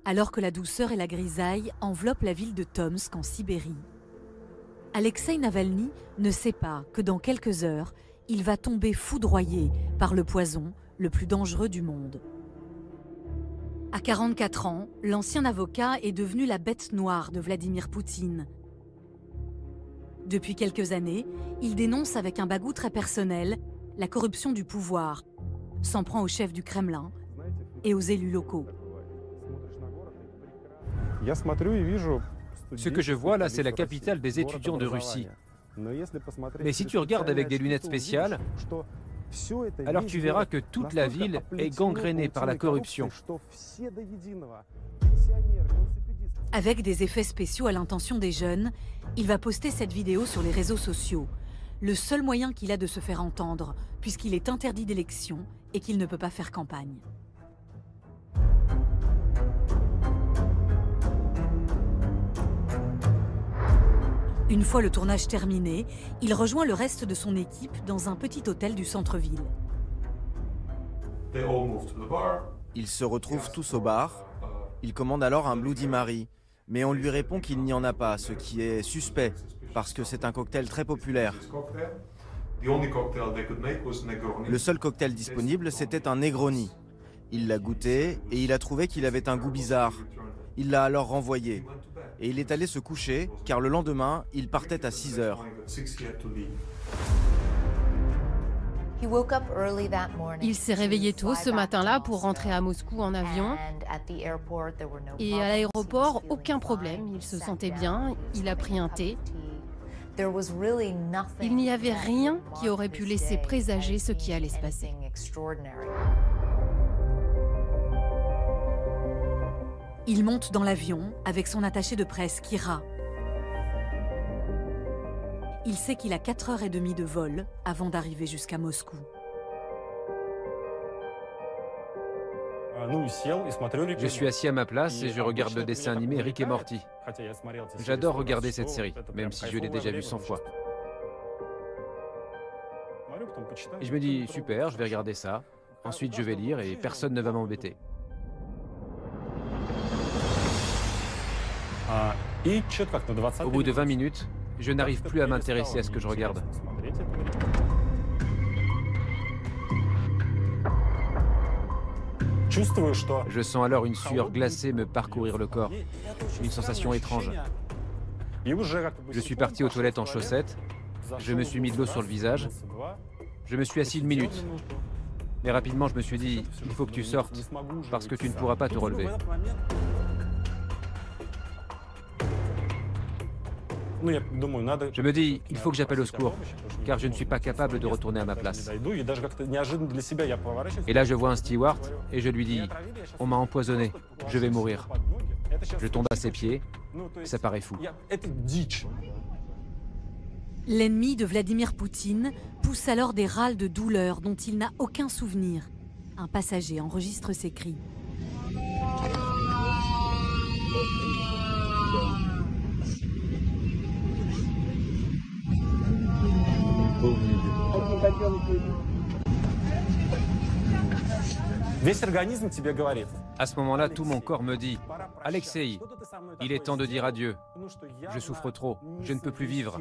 alors que la douceur et la grisaille enveloppent la ville de Tomsk en Sibérie. Alexeï Navalny ne sait pas que dans quelques heures, il va tomber foudroyé par le poison le plus dangereux du monde. À 44 ans, l'ancien avocat est devenu la bête noire de Vladimir Poutine. Depuis quelques années, il dénonce avec un bagout très personnel la corruption du pouvoir, s'en prend au chef du Kremlin et aux élus locaux. Ce que je vois là, c'est la capitale des étudiants de Russie. Mais si tu regardes avec des lunettes spéciales, alors tu verras que toute la ville est gangrénée par la corruption. Avec des effets spéciaux à l'intention des jeunes, il va poster cette vidéo sur les réseaux sociaux. Le seul moyen qu'il a de se faire entendre, puisqu'il est interdit d'élection et qu'il ne peut pas faire campagne. Une fois le tournage terminé, il rejoint le reste de son équipe dans un petit hôtel du centre-ville. Ils se retrouvent tous au bar. Il commande alors un Bloody Mary, mais on lui répond qu'il n'y en a pas, ce qui est suspect, parce que c'est un cocktail très populaire. Le seul cocktail disponible, c'était un Negroni. Il l'a goûté et il a trouvé qu'il avait un goût bizarre. Il l'a alors renvoyé. Et il est allé se coucher, car le lendemain, il partait à 6 heures. Il s'est réveillé tôt ce matin-là pour rentrer à Moscou en avion. Et à l'aéroport, aucun problème, il se sentait bien, il a pris un thé. Il n'y avait rien qui aurait pu laisser présager ce qui allait se passer. Il monte dans l'avion avec son attaché de presse, Kira. Il sait qu'il a 4h30 de vol avant d'arriver jusqu'à Moscou. Je suis assis à ma place et je regarde le dessin animé Rick et Morty. J'adore regarder cette série, même si je l'ai déjà vue 100 fois. Et je me dis, super, je vais regarder ça. Ensuite, je vais lire et personne ne va m'embêter. Au bout de 20 minutes, je n'arrive plus à m'intéresser à ce que je regarde. Je sens alors une sueur glacée me parcourir le corps, une sensation étrange. Je suis parti aux toilettes en chaussettes, je me suis mis de l'eau sur le visage, je me suis assis 1 minute. Mais rapidement, je me suis dit, il faut que tu sortes, parce que tu ne pourras pas te relever. Je me dis, il faut que j'appelle au secours, car je ne suis pas capable de retourner à ma place. Et là, je vois un steward et je lui dis, on m'a empoisonné, je vais mourir. Je tombe à ses pieds, ça paraît fou. L'ennemi de Vladimir Poutine pousse alors des râles de douleur dont il n'a aucun souvenir. Un passager enregistre ses cris. À ce moment-là, tout mon corps me dit, Alexeï, il est temps de dire adieu. Je souffre trop, je ne peux plus vivre.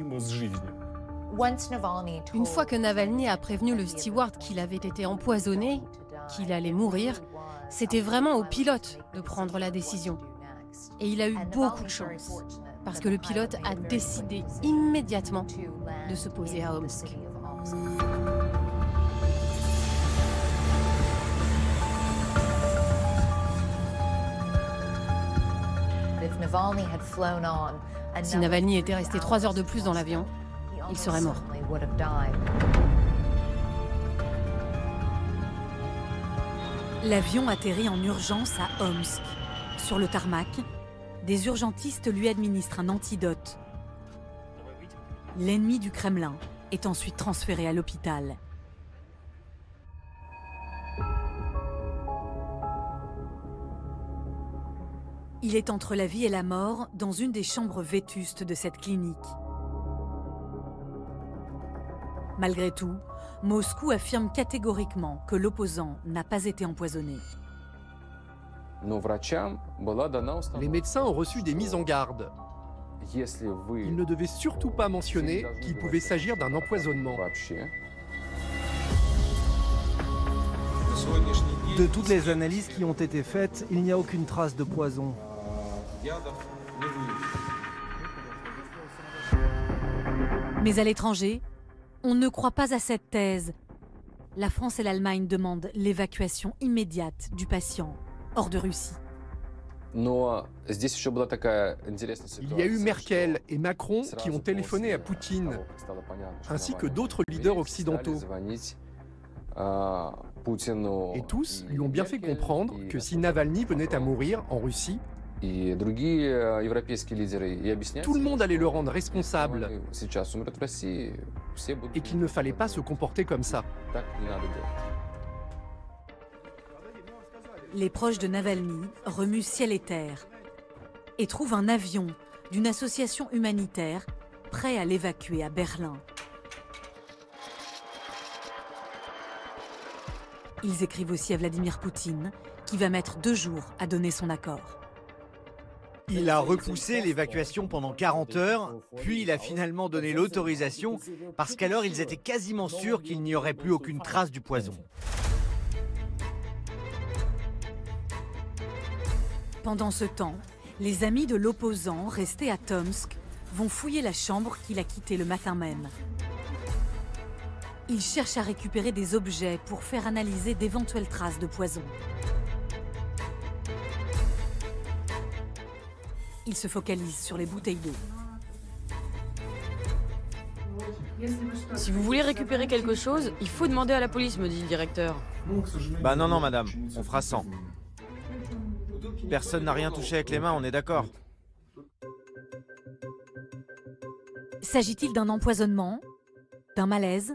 Une fois que Navalny a prévenu le steward qu'il avait été empoisonné, qu'il allait mourir, c'était vraiment au pilote de prendre la décision. Et il a eu beaucoup de chance, parce que le pilote a décidé immédiatement de se poser à Omsk. Si Navalny était resté 3 heures de plus dans l'avion, il serait mort. L'avion atterrit en urgence à Omsk. Sur le tarmac, des urgentistes lui administrent un antidote. L'ennemi du Kremlin est ensuite transféré à l'hôpital. Il est entre la vie et la mort dans une des chambres vétustes de cette clinique. Malgré tout, Moscou affirme catégoriquement que l'opposant n'a pas été empoisonné. Les médecins ont reçu des mises en garde. Ils ne devaient surtout pas mentionner qu'il pouvait s'agir d'un empoisonnement. De toutes les analyses qui ont été faites, il n'y a aucune trace de poison. Mais à l'étranger, on ne croit pas à cette thèse. La France et l'Allemagne demandent l'évacuation immédiate du patient hors de Russie. Il y a eu Merkel et Macron qui ont téléphoné à Poutine, ainsi que d'autres leaders occidentaux. Et tous lui ont bien fait comprendre que si Navalny venait à mourir en Russie, tout le monde allait le rendre responsable et qu'il ne fallait pas se comporter comme ça. Les proches de Navalny remuent ciel et terre et trouvent un avion d'une association humanitaire prêt à l'évacuer à Berlin. Ils écrivent aussi à Vladimir Poutine, qui va mettre 2 jours à donner son accord. Il a repoussé l'évacuation pendant 40 heures, puis il a finalement donné l'autorisation, parce qu'alors ils étaient quasiment sûrs qu'il n'y aurait plus aucune trace du poison. Pendant ce temps, les amis de l'opposant restés à Tomsk vont fouiller la chambre qu'il a quittée le matin même. Ils cherchent à récupérer des objets pour faire analyser d'éventuelles traces de poison. Ils se focalisent sur les bouteilles d'eau. Si vous voulez récupérer quelque chose, il faut demander à la police, me dit le directeur. Bah non, madame, on fera 100. Personne n'a rien touché avec les mains, on est d'accord? S'agit-il d'un empoisonnement? D'un malaise?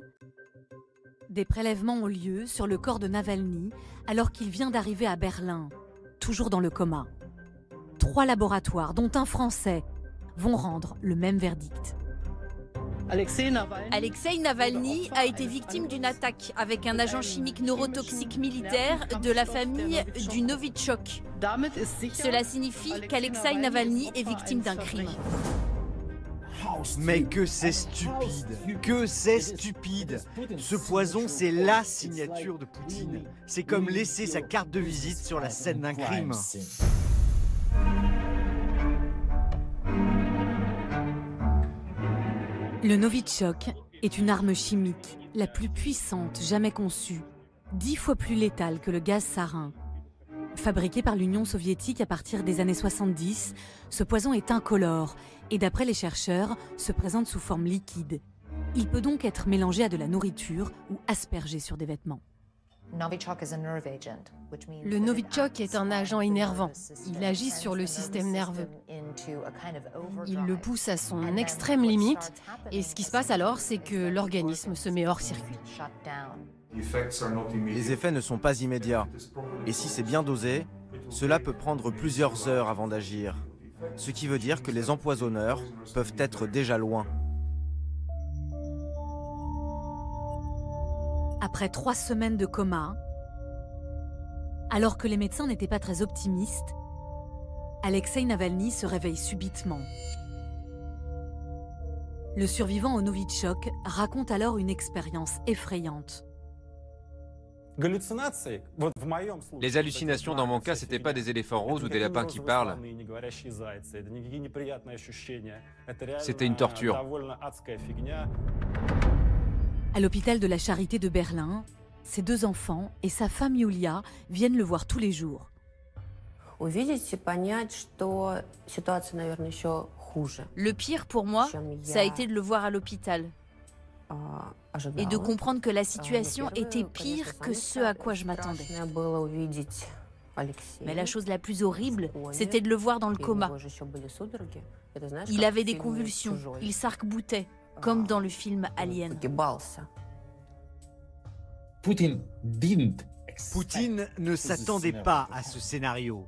Des prélèvements ont lieu sur le corps de Navalny alors qu'il vient d'arriver à Berlin, toujours dans le coma. 3 laboratoires, dont un français, vont rendre le même verdict. Alexei Navalny a été victime d'une attaque avec un agent chimique neurotoxique militaire de la famille du Novichok. Cela signifie qu'Alexei Navalny est victime d'un crime. Mais que c'est stupide! Que c'est stupide! Ce poison, c'est la signature de Poutine. C'est comme laisser sa carte de visite sur la scène d'un crime. Le Novichok est une arme chimique, la plus puissante jamais conçue, 10 fois plus létale que le gaz sarin. Fabriqué par l'Union soviétique à partir des années 70, ce poison est incolore et d'après les chercheurs, se présente sous forme liquide. Il peut donc être mélangé à de la nourriture ou aspergé sur des vêtements. Le Novichok est un agent innervant. Il agit sur le système nerveux. Il le pousse à son extrême limite et ce qui se passe alors, c'est que l'organisme se met hors circuit. Les effets ne sont pas immédiats. Et si c'est bien dosé, cela peut prendre plusieurs heures avant d'agir. Ce qui veut dire que les empoisonneurs peuvent être déjà loin. Après 3 semaines de coma, alors que les médecins n'étaient pas très optimistes, Alexei Navalny se réveille subitement. Le survivant au Novichok raconte alors une expérience effrayante. Les hallucinations dans mon cas, c'était pas des éléphants roses ou des lapins qui parlent. C'était une torture. À l'hôpital de la Charité de Berlin, ses 2 enfants et sa femme Yulia viennent le voir tous les jours. Le pire pour moi, ça a été de le voir à l'hôpital et de comprendre que la situation était pire que ce à quoi je m'attendais. Mais la chose la plus horrible, c'était de le voir dans le coma. Il avait des convulsions, il s'arc-boutait, comme dans le film Alien. Poutine ne s'attendait pas à ce scénario.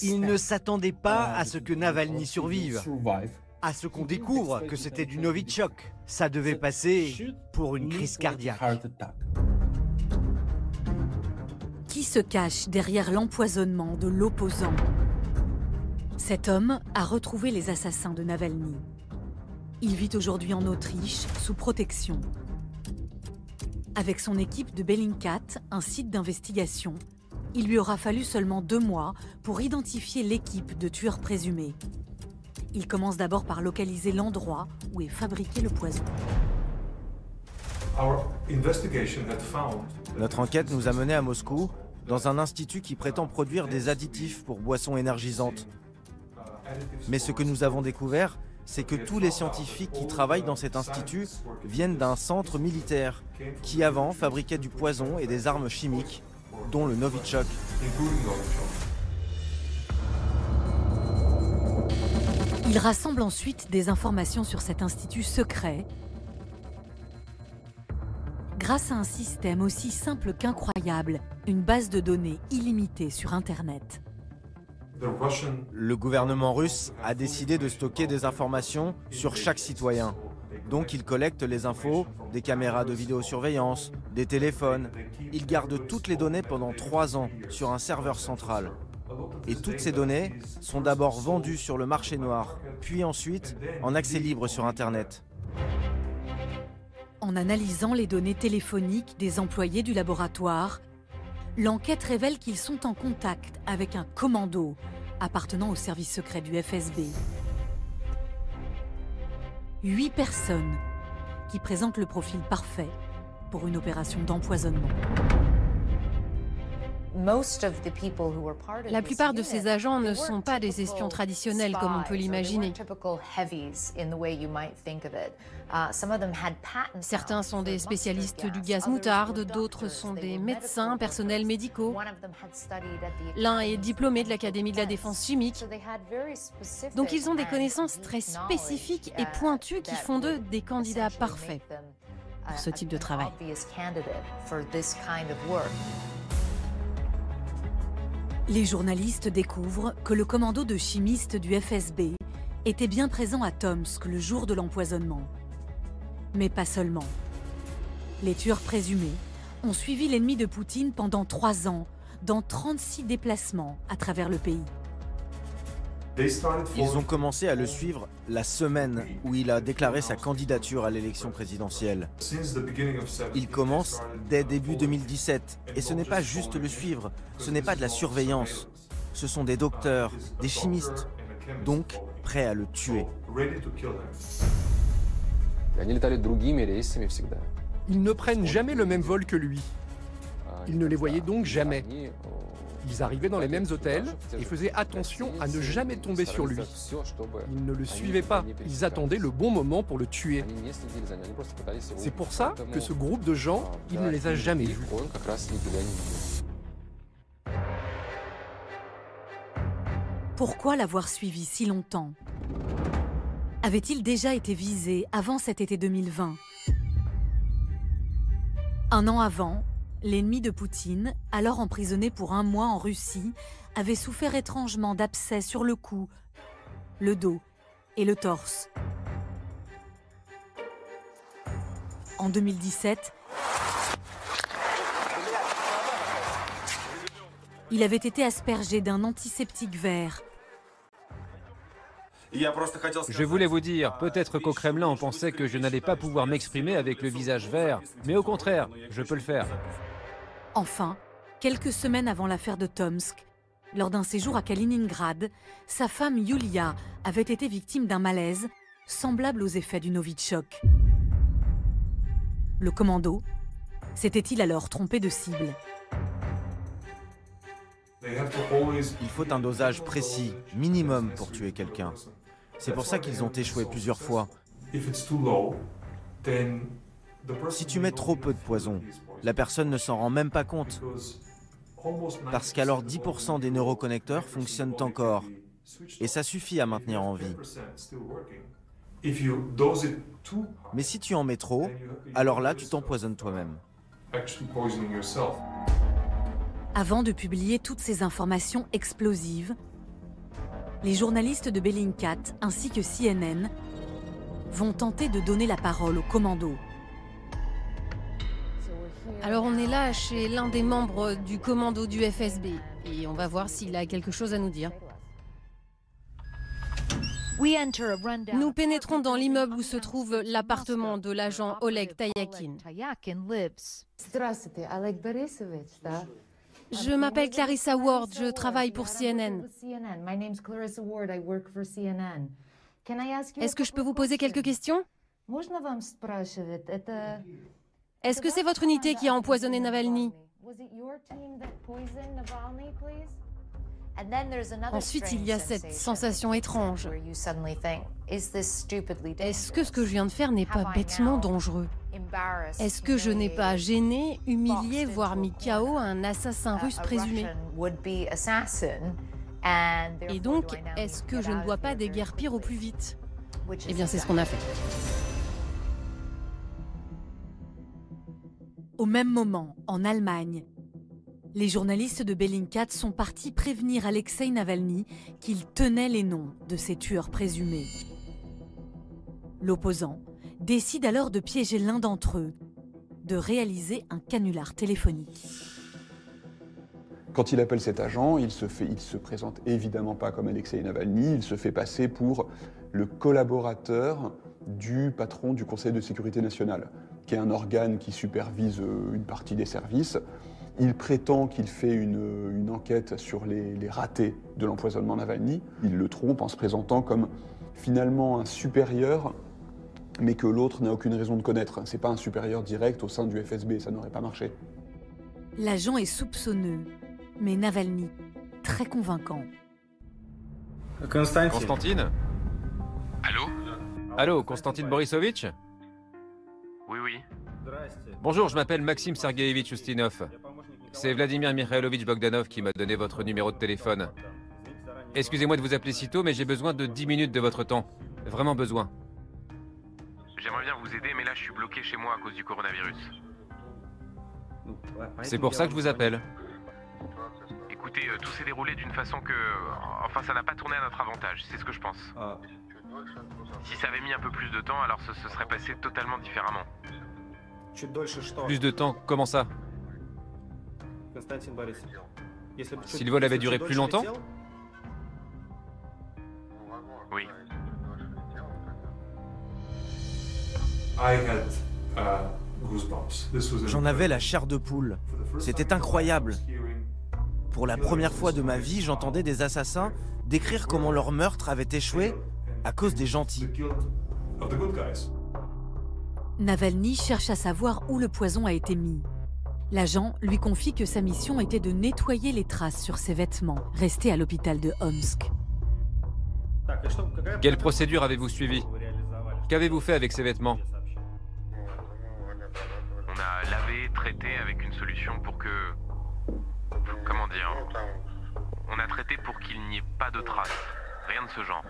Il ne s'attendait pas à ce que Navalny survive, à ce qu'on découvre que c'était du Novichok. Ça devait passer pour une crise cardiaque. Qui se cache derrière l'empoisonnement de l'opposant? Cet homme a retrouvé les assassins de Navalny. Il vit aujourd'hui en Autriche, sous protection. Avec son équipe de Bellingcat, un site d'investigation, il lui aura fallu seulement 2 mois pour identifier l'équipe de tueurs présumés. Il commence d'abord par localiser l'endroit où est fabriqué le poison. Notre enquête nous a menés à Moscou, dans un institut qui prétend produire des additifs pour boissons énergisantes. Mais ce que nous avons découvert, c'est que tous les scientifiques qui travaillent dans cet institut viennent d'un centre militaire qui avant fabriquait du poison et des armes chimiques, dont le Novichok. Il rassemble ensuite des informations sur cet institut secret grâce à un système aussi simple qu'incroyable, une base de données illimitée sur Internet. Le gouvernement russe a décidé de stocker des informations sur chaque citoyen. Donc il collecte les infos des caméras de vidéosurveillance, des téléphones. Il garde toutes les données pendant 3 ans sur un serveur central. Et toutes ces données sont d'abord vendues sur le marché noir, puis ensuite en accès libre sur Internet. En analysant les données téléphoniques des employés du laboratoire, l'enquête révèle qu'ils sont en contact avec un commando appartenant au service secret du FSB. 8 personnes qui présentent le profil parfait pour une opération d'empoisonnement. La plupart de ces agents ne sont pas des espions traditionnels comme on peut l'imaginer. Certains sont des spécialistes du gaz moutarde, d'autres sont des médecins, personnels médicaux. L'un est diplômé de l'Académie de la défense chimique. Donc ils ont des connaissances très spécifiques et pointues qui font d'eux des candidats parfaits pour ce type de travail. Les journalistes découvrent que le commando de chimistes du FSB était bien présent à Tomsk le jour de l'empoisonnement. Mais pas seulement. Les tueurs présumés ont suivi l'ennemi de Poutine pendant 3 ans, dans 36 déplacements à travers le pays. Ils ont commencé à le suivre la semaine où il a déclaré sa candidature à l'élection présidentielle. Il commence dès début 2017. Et ce n'est pas juste le suivre, ce n'est pas de la surveillance. Ce sont des docteurs, des chimistes, donc prêts à le tuer. Ils ne prennent jamais le même vol que lui. Ils ne les voyaient donc jamais. Ils arrivaient dans les mêmes hôtels et faisaient attention à ne jamais tomber sur lui. Ils ne le suivaient pas, ils attendaient le bon moment pour le tuer. C'est pour ça que ce groupe de gens, il ne les a jamais vus. Pourquoi l'avoir suivi si longtemps? Avait-il déjà été visé avant cet été 2020? 1 an avant, l'ennemi de Poutine, alors emprisonné pour 1 mois en Russie, avait souffert étrangement d'abcès sur le cou, le dos et le torse. En 2017, il avait été aspergé d'un antiseptique vert. Je voulais vous dire, peut-être qu'au Kremlin on pensait que je n'allais pas pouvoir m'exprimer avec le visage vert, mais au contraire, je peux le faire. Enfin, quelques semaines avant l'affaire de Tomsk, lors d'un séjour à Kaliningrad, sa femme Yulia avait été victime d'un malaise semblable aux effets du Novichok. Le commando s'était-il alors trompé de cible? Il faut un dosage précis, minimum pour tuer quelqu'un. C'est pour ça qu'ils ont échoué plusieurs fois. Si tu mets trop peu de poison, la personne ne s'en rend même pas compte. Parce qu'alors 10% des neuroconnecteurs fonctionnent encore. Et ça suffit à maintenir en vie. Mais si tu en mets trop, alors là, tu t'empoisonnes toi-même. Avant de publier toutes ces informations explosives, les journalistes de Bellingcat ainsi que CNN vont tenter de donner la parole au commando. Alors on est là chez l'un des membres du commando du FSB et on va voir s'il a quelque chose à nous dire. Nous pénétrons dans l'immeuble où se trouve l'appartement de l'agent Oleg Tayakin. Je m'appelle Clarissa Ward, je travaille pour CNN. Est-ce que je peux vous poser quelques questions? Est-ce que c'est votre unité qui a empoisonné Navalny? Ensuite, il y a cette sensation étrange. Est-ce que ce que je viens de faire n'est pas bêtement dangereux? Est-ce que je n'ai pas gêné, humilié, voire mis KO un assassin russe présumé? Et donc, est-ce que je ne dois pas déguerpir au plus vite? Eh bien, c'est ce qu'on a fait. Au même moment, en Allemagne, les journalistes de Bellingcat sont partis prévenir Alexeï Navalny qu'il tenait les noms de ses tueurs présumés. L'opposant décide alors de piéger l'un d'entre eux, de réaliser un canular téléphonique. Quand il appelle cet agent, il se présente évidemment pas comme Alexeï Navalny, il se fait passer pour le collaborateur du patron du Conseil de sécurité nationale, qui est un organe qui supervise une partie des services. Il prétend qu'il fait une enquête sur les ratés de l'empoisonnement Navalny. Il le trompe en se présentant comme finalement un supérieur, mais que l'autre n'a aucune raison de connaître. C'est pas un supérieur direct au sein du FSB, ça n'aurait pas marché. L'agent est soupçonneux, mais Navalny, très convaincant. Constantine? Allô? Allô, Constantine Borisovitch? Oui, oui. Bonjour, je m'appelle Maxime Sergueïevitch Ustinov. C'est Vladimir Mikhailovitch Bogdanov qui m'a donné votre numéro de téléphone. Excusez-moi de vous appeler si tôt, mais j'ai besoin de 10 minutes de votre temps. Vraiment besoin. J'aimerais bien vous aider, mais là je suis bloqué chez moi à cause du coronavirus. C'est pour ça que je vous appelle. Écoutez, tout s'est déroulé d'une façon que... Enfin, ça n'a pas tourné à notre avantage, c'est ce que je pense. Si ça avait mis un peu plus de temps, alors ce serait passé totalement différemment. Plus de temps, comment ça? Si le vol avait duré plus longtemps? Oui. J'en avais la chair de poule. C'était incroyable. Pour la première fois de ma vie, j'entendais des assassins décrire comment leur meurtre avait échoué à cause des gentils. Navalny cherche à savoir où le poison a été mis. L'agent lui confie que sa mission était de nettoyer les traces sur ses vêtements, restés à l'hôpital de Omsk. Quelle procédure avez-vous suivie? Qu'avez-vous fait avec ces vêtements? On a lavé, traité avec une solution pour que... Comment dire? On a traité pour qu'il n'y ait pas de traces. Rien de ce genre.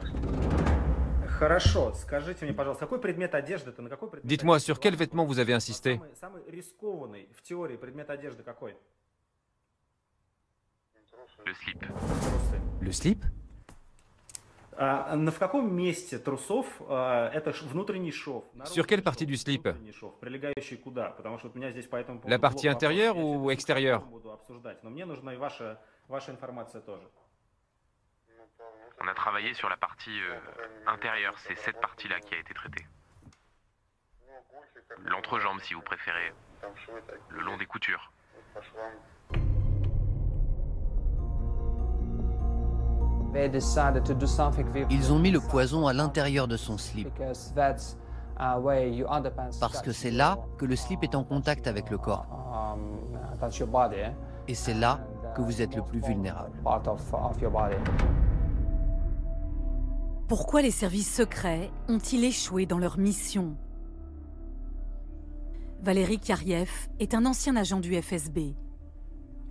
Dites-moi, sur quel vêtement vous avez insisté? Le slip. Le slip? Sur quelle partie du slip? La partie intérieure ou extérieure? On a travaillé sur la partie intérieure, c'est cette partie-là qui a été traitée. L'entrejambe, si vous préférez, le long des coutures. Ils ont mis le poison à l'intérieur de son slip, parce que c'est là que le slip est en contact avec le corps. Et c'est là que vous êtes le plus vulnérable. Pourquoi les services secrets ont-ils échoué dans leur mission? Valéry Kariev est un ancien agent du FSB.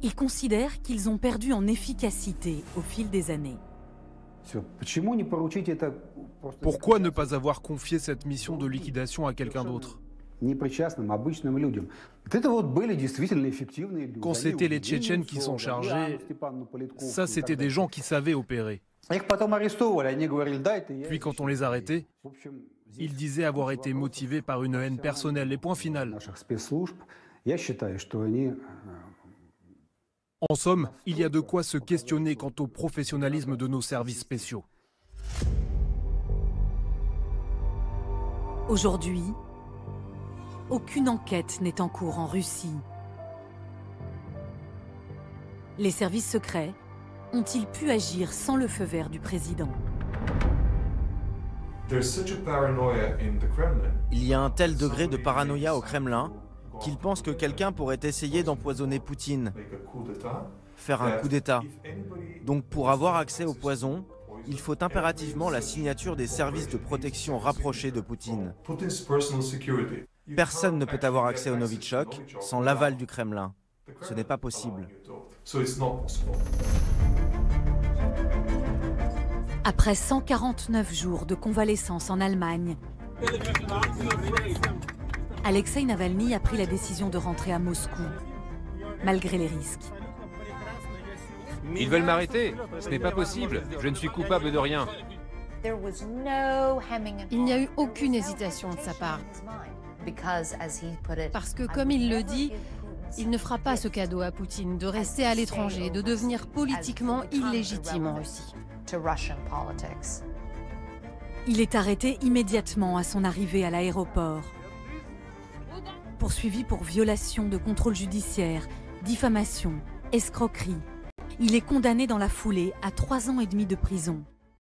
Il considère qu'ils ont perdu en efficacité au fil des années. Pourquoi ne pas avoir confié cette mission de liquidation à quelqu'un d'autre? Quand c'était les Tchétchènes qui s'en chargeaient, ça c'était des gens qui savaient opérer. Puis quand on les arrêtait, ils disaient avoir été motivés par une haine personnelle, et point final. En somme, il y a de quoi se questionner quant au professionnalisme de nos services spéciaux. Aujourd'hui, aucune enquête n'est en cours en Russie. Les services secrets ont-ils pu agir sans le feu vert du président? Il y a un tel degré de paranoïa au Kremlin qu'ils pensent que quelqu'un pourrait essayer d'empoisonner Poutine, faire un coup d'État. Donc pour avoir accès au poison, il faut impérativement la signature des services de protection rapprochés de Poutine. Personne ne peut avoir accès au Novichok sans l'aval du Kremlin. Ce n'est pas possible. Après 149 jours de convalescence en Allemagne, Alexeï Navalny a pris la décision de rentrer à Moscou, malgré les risques. Ils veulent m'arrêter. Ce n'est pas possible. Je ne suis coupable de rien. Il n'y a eu aucune hésitation de sa part. Parce que, comme il le dit, il ne fera pas ce cadeau à Poutine de rester à l'étranger, de devenir politiquement illégitime en Russie. Il est arrêté immédiatement à son arrivée à l'aéroport. Poursuivi pour violation de contrôle judiciaire, diffamation, escroquerie, il est condamné dans la foulée à 3 ans et demi de prison.